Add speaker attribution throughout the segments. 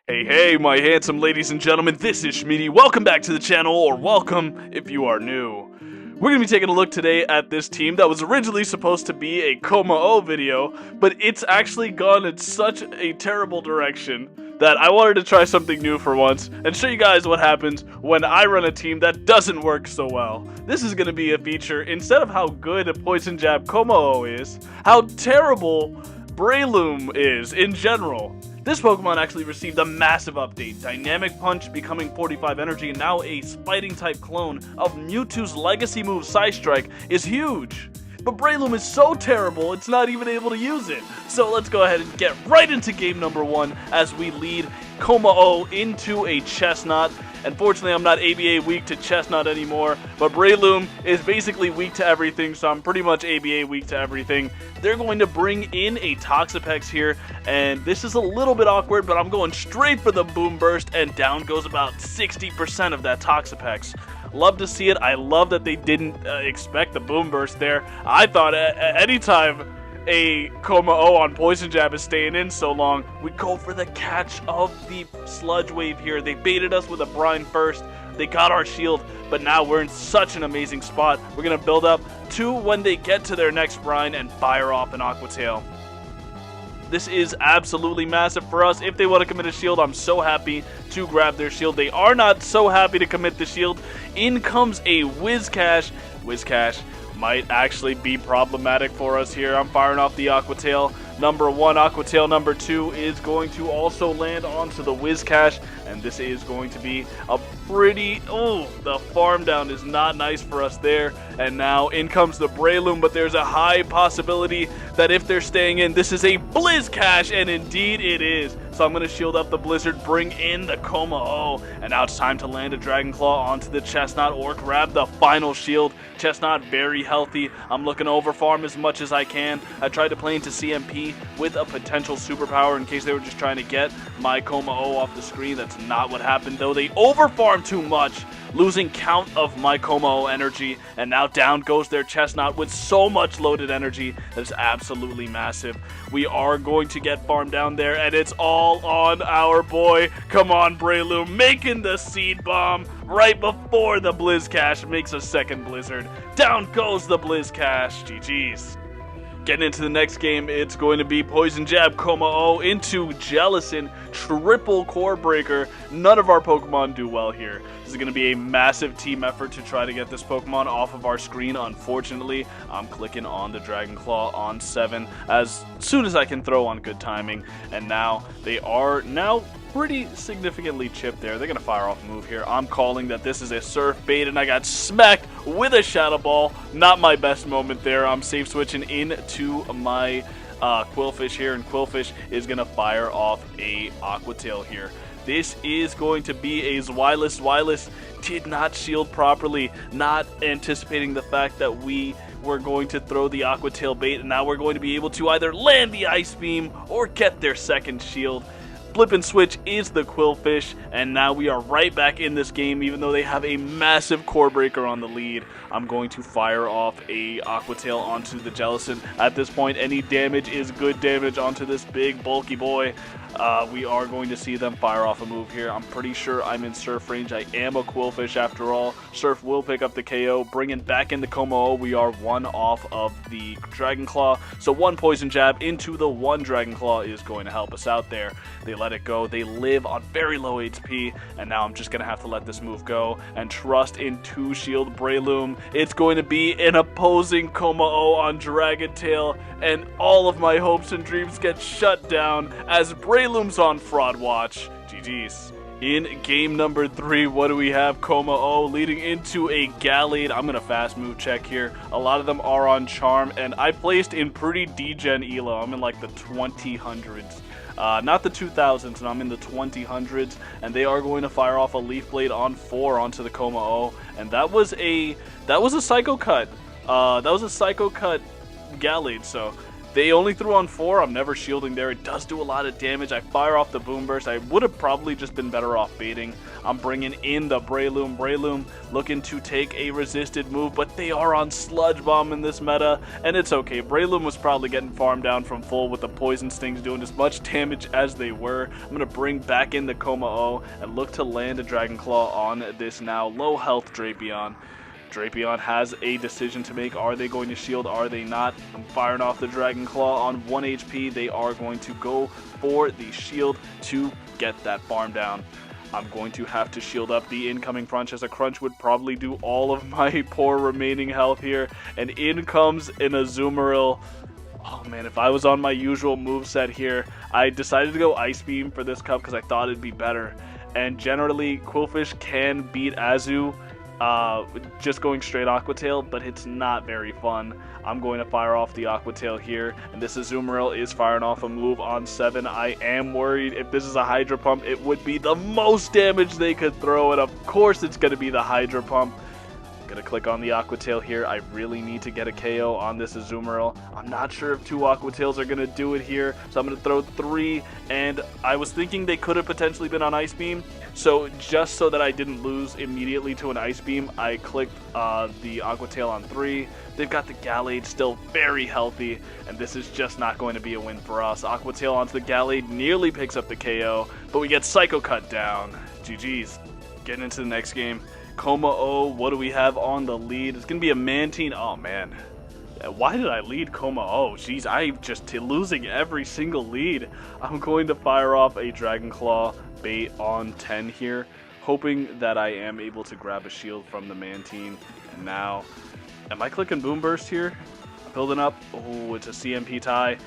Speaker 1: Hey, my handsome ladies and gentlemen, this is Shmeaty. Welcome back to the channel, or welcome if you are new. We're going to be taking a look today at this team that was originally supposed to be a Kommo-o video, but it's actually gone in such a terrible direction that I wanted to try something new for once and show you guys what happens when I run a team that doesn't work so well. This is going to be a feature, instead of how good a Poison Jab Kommo-o is, how terrible Breloom is in general. This Pokemon actually received a massive update, Dynamic Punch becoming 45 energy, and now a Spiting type clone of Mewtwo's legacy move Psystrike is huge. But Breloom is so terrible, it's not even able to use it. So let's go ahead and get right into game number 1 as we lead Kommo-o into a Chestnut. Unfortunately, I'm not ABA weak to Chestnut anymore, but Breloom is basically weak to everything, so I'm pretty much ABA weak to everything. They're going to bring in a Toxapex here, and this is a little bit awkward, but I'm going straight for the Boom Burst, and down goes about 60% of that Toxapex. Love to see it. I love that they didn't expect the Boom Burst there. I thought anytime a Kommo-o on Poison Jab is staying in so long, we go for the catch of the Sludge Wave here. They baited us with a Brine first. They got our shield, but now we're in such an amazing spot. We're going to build up to when they get to their next Brine and fire off an Aqua Tail. This is absolutely massive for us. If they want to commit a shield, I'm so happy to grab their shield. They are not so happy to commit the shield. In comes a Whiscash. Whiscash might actually be problematic for us here. I'm firing off the Aqua Tail number 1. Aqua Tail number 2 is going to also land onto the Whiscash, and this is going to be a pretty... Oh, the farm down is not nice for us there. And now in comes the Breloom, but there's a high possibility that if they're staying in, this is a Blizzcash, and indeed it is. So I'm going to shield up the Blizzard, bring in the Kommo-o, and now it's time to land a Dragon Claw onto the Chestnut or grab the final shield. Chestnut very healthy. I'm looking to overfarm as much as I can. I tried to play into CMP with a potential superpower in case they were just trying to get my Kommo-o off the screen. That's not what happened, though. They overfarmed too much, losing count of my Kommo-o energy, and now down goes their Chestnut with so much loaded energy that is absolutely massive. We are going to get farmed down there, and it's all on our boy. Come on, Breloom, making the Seed Bomb right before the Blizzcash makes a second Blizzard. Down goes the Blizzcash. GG's. Getting into the next game, it's going to be Poison Jab Kommo-o into Jellicent, triple core breaker. None of our Pokemon do well here. This is going to be a massive team effort to try to get this Pokemon off of our screen. Unfortunately, I'm clicking on the Dragon Claw on 7 as soon as I can throw on good timing. And now they are pretty significantly chipped there. They're going to fire off a move here. I'm calling that this is a Surf Bait, and I got smacked with a Shadow Ball. Not my best moment there. I'm safe switching into my Qwilfish here, and Qwilfish is going to fire off a Aqua Tail here. This is going to be a Zweilous. Zweilous did not shield properly, not anticipating the fact that we were going to throw the Aqua Tail bait, and now we're going to be able to either land the Ice Beam or get their second shield. Flip and switch is the Qwilfish, and now we are right back in this game, even though they have a massive core breaker on the lead. I'm going to fire off a Aqua Tail onto the Jellicent. At this point, any damage is good damage onto this big, bulky boy. We are going to see them fire off a move here. I'm pretty sure I'm in Surf range. I am a Qwilfish after all. Surf will pick up the KO, bringing back in the Kommo-o. We are 1 off of the Dragon Claw, so 1 Poison Jab into the 1 Dragon Claw is going to help us out there. They let it go. They live on very low HP, and now I'm just going to have to let this move go and trust in 2 Shield Breloom. It's going to be an opposing Kommo-o on Dragon Tail, and all of my hopes and dreams get shut down as Breloom's on Fraud Watch. GG's. In game number 3, what do we have? Kommo-o leading into a Galade. I'm going to fast move check here. A lot of them are on Charm, and I placed in pretty degen elo. I'm in like the 2000s. Not the 2000s, and I'm in the 2000s, and they are going to fire off a Leaf Blade on 4 onto the Kommo-o, and that was a Psycho Cut. That was a Psycho Cut Galade, so They only threw on 4. I'm never shielding there. It does do a lot of damage. I fire off the Boom Burst. I would have probably just been better off baiting. I'm bringing in the Breloom. Breloom looking to take a resisted move, but they are on Sludge Bomb in this meta, and it's okay. Breloom was probably getting farmed down from full with the Poison Stings doing as much damage as they were. I'm going to bring back in the Coma-O and look to land a Dragon Claw on this now low health Drapion. Drapion has a decision to make. Are they going to shield? Are they not? I'm firing off the Dragon Claw on 1 HP. They are going to go for the shield to get that farm down. I'm going to have to shield up the incoming Crunch, as a Crunch would probably do all of my poor remaining health here. And in comes an Azumarill. Oh man, if I was on my usual moveset here, I decided to go Ice Beam for this cup because I thought it'd be better. And generally, Qwilfish can beat Azu just going straight Aqua Tail, but it's not very fun. I'm going to fire off the Aqua Tail here, and this Azumarill is firing off a move on 7. I am worried if this is a Hydro Pump, it would be the most damage they could throw, and of course it's going to be the Hydro Pump. Gonna click on the Aqua Tail here. I really need to get a KO on this Azumarill. I'm not sure if 2 Aqua Tails are gonna do it here, so I'm gonna throw 3, and I was thinking they could have potentially been on Ice Beam, so just so that I didn't lose immediately to an Ice Beam, I clicked the Aqua Tail on 3. They've got the Galade still very healthy, and this is just not going to be a win for us. Aqua Tail onto the Galade nearly picks up the KO, but we get Psycho Cut down. GG's. Getting into the next game. Coma-O, what do we have on the lead? It's going to be a Mantine. Oh, man. Why did I lead Coma-O? Jeez, I'm just losing every single lead. I'm going to fire off a Dragon Claw bait on 10 here, hoping that I am able to grab a shield from the Mantine. And now, am I clicking Boom Burst here? Building up. Oh, it's a CMP tie.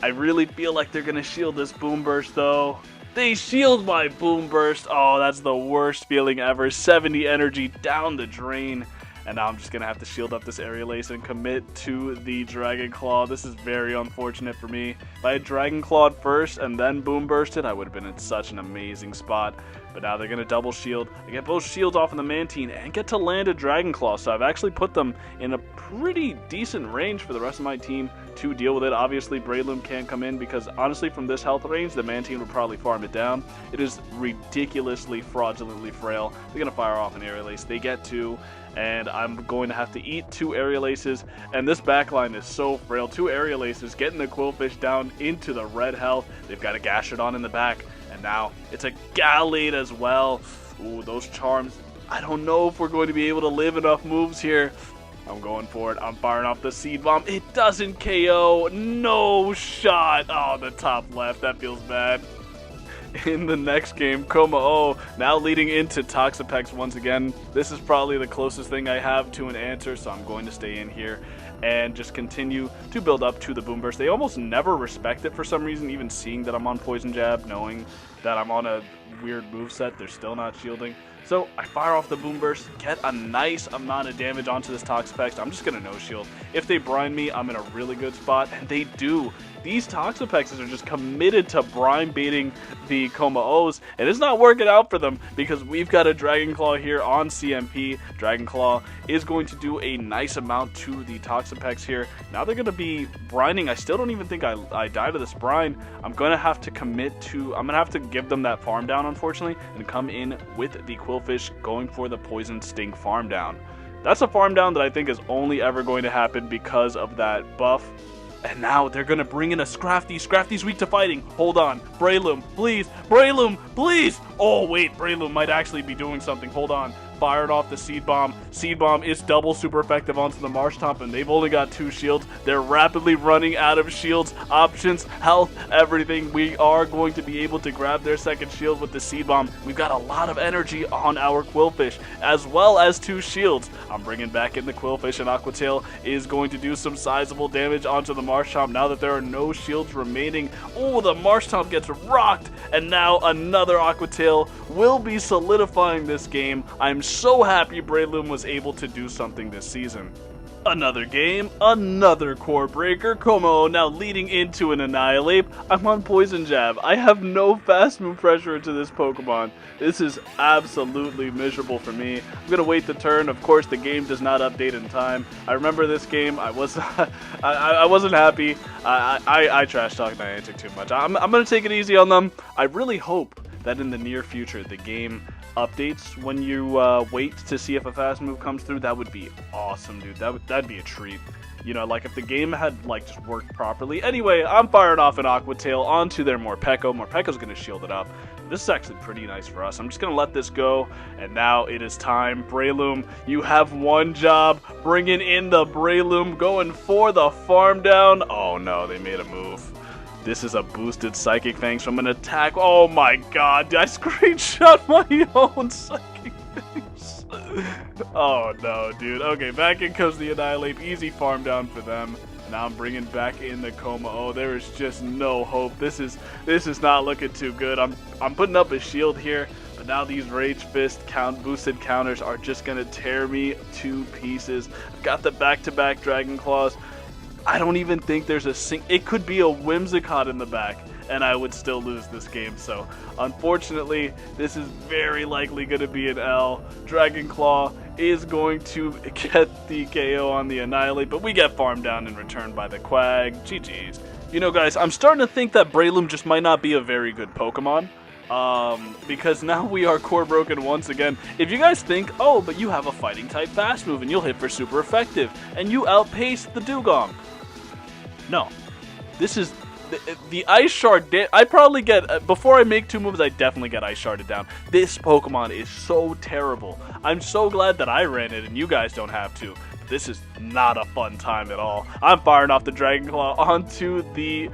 Speaker 1: I really feel like they're going to shield this Boom Burst, though. They shield my Boom Burst. Oh, that's the worst feeling ever. 70 energy down the drain. And now I'm just going to have to shield up this Aerial Ace and commit to the Dragon Claw. This is very unfortunate for me. If I had Dragon Clawed first and then Boom Bursted, I would have been in such an amazing spot. But now they're going to double shield. I get both shields off of the Mantine and get to land a Dragon Claw. So I've actually put them in a pretty decent range for the rest of my team to deal with it. Obviously, Breloom can't come in because honestly from this health range, the Mantine would probably farm it down. It is ridiculously fraudulently frail. They're going to fire off an Aerial Ace. They get 2. And I'm going to have to eat 2 Aerial Aces, and this backline is so frail. 2 Aerial Aces getting the Qwilfish down into the red health. They've got a Gastrodon in the back, and now it's a Galade as well. Ooh, those charms. I don't know if we're going to be able to live enough moves here. I'm going for it. I'm firing off the Seed Bomb. It doesn't KO. No shot. Oh, the top left. That feels bad. In the next game, Coma-O now leading into Toxapex once again. This is probably the closest thing I have to an answer, so I'm going to stay in here and just continue to build up to the Boom Burst. They almost never respect it for some reason, even seeing that I'm on Poison Jab, knowing that I'm on a weird moveset, they're still not shielding. So I fire off the Boom Burst, get a nice amount of damage onto this Toxapex. I'm just going to no-shield. If they brine me, I'm in a really good spot, and they do. These Toxapexes are just committed to brine baiting the Coma-Os, and it's not working out for them because we've got a Dragon Claw here on CMP. Dragon Claw is going to do a nice amount to the Toxapex here. Now they're going to be brining. I still don't even think I die to this brine. I'm going to have to commit to, I'm going to have to give them that farm down, unfortunately, and come in with the Qwilfish going for the Poison Sting farm down. That's a farm down that I think is only ever going to happen because of that buff. And now they're going to bring in a Scrafty. Scrafty's weak to fighting. Hold on. Breloom, please. Breloom, please. Oh, wait. Breloom might actually be doing something. Hold on. Fired off the Seed Bomb. Seed Bomb is double super effective onto the Marshtomp, and they've only got 2 shields. They're rapidly running out of shields, options, health, everything. We are going to be able to grab their second shield with the Seed Bomb. We've got a lot of energy on our Qwilfish, as well as 2 shields. I'm bringing back in the Qwilfish, and Aqua Tail is going to do some sizable damage onto the Marshtomp now that there are no shields remaining. Oh, the Marshtomp gets rocked, and now another Aqua Tail will be solidifying this game. I'm so happy Breloom was able to do something this season. Another game, another core breaker. Como now leading into an Annihilape. I'm on Poison Jab. I have no fast move pressure into this Pokemon. This is absolutely miserable for me. I'm gonna wait the turn. Of course, the game does not update in time. I remember this game. I wasn't happy. I trash talk Niantic too much. I'm gonna take it easy on them. I really hope that in the near future the game updates when you wait to see if a fast move comes through. That would be awesome, dude. That'd be a treat. You know, like if the game had like just worked properly. Anyway, I'm firing off an Aqua Tail onto their Morpeko. Morpeko's gonna shield it up. This is actually pretty nice for us. I'm just gonna let this go, and now it is time. Breloom, you have one job. Bringing in the Breloom, going for the farm down. Oh no, they made a move. This is a boosted Psychic Fang, so I'm going to attack. Oh my god, I screenshot my own Psychic Fangs. Oh no, dude. Okay, back in comes the Annihilape. Easy farm down for them. Now I'm bringing back in the Coma. Oh, there is just no hope. This is not looking too good. I'm putting up a shield here, but now these Rage Fist boosted counters are just going to tear me to pieces. I've got the back-to-back Dragon Claws. I don't even think there's it could be a Whimsicott in the back, and I would still lose this game. So, unfortunately, this is very likely going to be an L. Dragon Claw is going to get the KO on the Annihilape, but we get farmed down in return by the Quag. GG's. You know, guys, I'm starting to think that Breloom just might not be a very good Pokemon. Because now we are core broken once again. If you guys think, oh, but you have a fighting type fast move and you'll hit for super effective, and you outpace the Dugong. No. This is the Ice Shard. I probably get, before I make 2 moves, I definitely get Ice Sharded down. This Pokemon is so terrible. I'm so glad that I ran it and you guys don't have to. This is not a fun time at all. I'm firing off the Dragon Claw onto the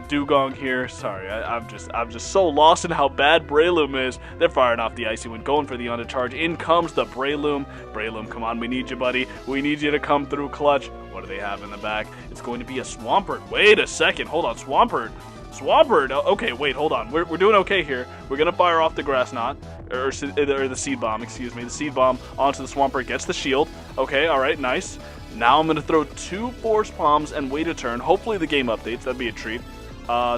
Speaker 1: Dugong here. Sorry, I'm just so lost in how bad Breloom is. They're firing off the Icy Wind, going for the undercharge. In comes the Breloom. Breloom, come on, we need you, buddy. We need you to come through clutch. What do they have in the back? It's going to be a Swampert. Wait a second, hold on, Swampert. Okay, wait, hold on. We're doing okay here. We're gonna fire off the Grass Knot, or the Seed Bomb, excuse me. The Seed Bomb onto the Swampert, gets the shield. Okay, all right, nice. Now I'm gonna throw 2 Force Palms and wait a turn. Hopefully the game updates. That'd be a treat.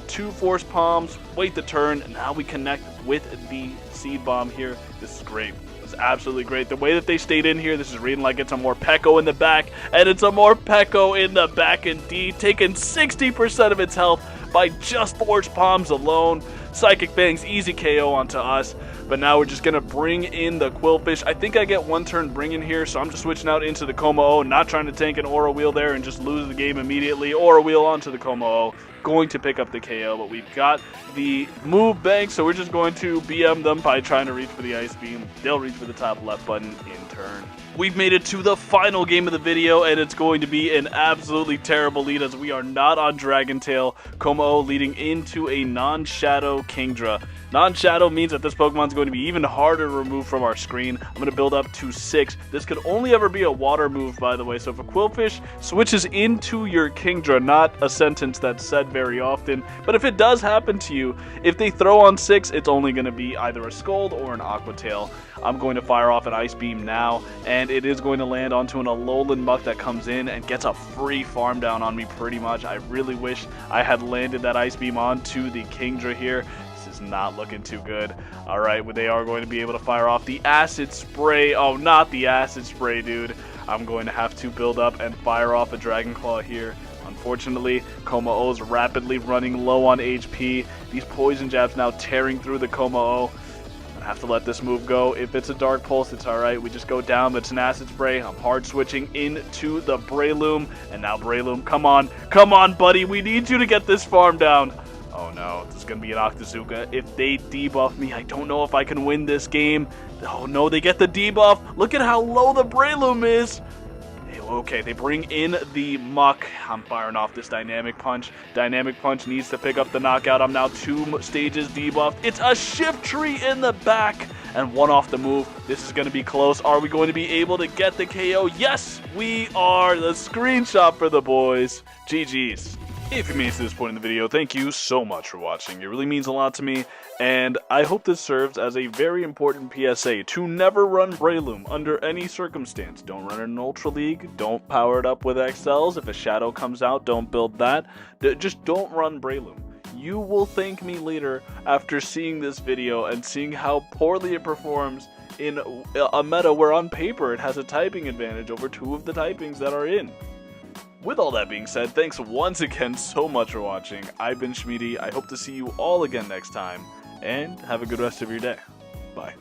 Speaker 1: 2 Force Palms, wait the turn. Now we connect with the Seed Bomb here. This is great. This is absolutely great. The way that they stayed in here, this is reading like it's a Morpeko in the back, and it's a Morpeko in the back indeed, taking 60% of its health by just Force Palms alone. Psychic Fangs, easy KO onto us. But now we're just going to bring in the Quillfish. I think I get 1 turn bring in here, so I'm just switching out into the Como-O, not trying to tank an Aura Wheel there and just lose the game immediately. Aura Wheel onto the Como-O, going to pick up the KO, but we've got the move bank, so we're just going to BM them by trying to reach for the Ice Beam. They'll reach for the top left button in turn. We've made it to the final game of the video, and it's going to be an absolutely terrible lead as we are not on Dragon Tail. Como-O leading into a non-Shadow Kingdra. Non-Shadow means that this Pokemon's going to be even harder to remove from our screen. I'm going to build up to 6. This could only ever be a water move, by the way. So if a Quillfish switches into your Kingdra, not a sentence that's said very often, but if it does happen to you, if they throw on 6, it's only going to be either a Scold or an Aqua Tail. I'm going to fire off an Ice Beam now, and it is going to land onto an Alolan Muck that comes in and gets a free farm down on me pretty much. I really wish I had landed that Ice Beam onto the Kingdra here. This is not looking too good. Alright, well, they are going to be able to fire off the Acid Spray. Oh, not the Acid Spray, dude. I'm going to have to build up and fire off a Dragon Claw here. Unfortunately, Como-O's rapidly running low on HP. These Poison Jabs now tearing through the Como-O. I have to let this move go. If it's a Dark Pulse, it's alright. We just go down, but it's an Acid Spray. I'm hard switching into the Breloom. And now Breloom, come on, buddy. We need you to get this farm down. Oh no, this is going to be an Octazooka. If they debuff me, I don't know if I can win this game. Oh no, they get the debuff. Look at how low the Breloom is. Okay, they bring in the Muck. I'm firing off this Dynamic Punch. Dynamic Punch needs to pick up the knockout. I'm now 2 stages debuffed. It's a Shift Tree in the back. And 1 off the move. This is going to be close. Are we going to be able to get the KO? Yes, we are. The screenshot for the boys. GG's. If you made it to this point in the video, thank you so much for watching. It really means a lot to me, and I hope this serves as a very important PSA to never run Breloom under any circumstance. Don't run it in Ultra League, don't power it up with XLs. If a Shadow comes out, don't build that. Just don't run Breloom. You will thank me later after seeing this video and seeing how poorly it performs in a meta where on paper it has a typing advantage over two of the typings that are in. With all that being said, thanks once again so much for watching. I've been Shmeaty. I hope to see you all again next time, and have a good rest of your day. Bye.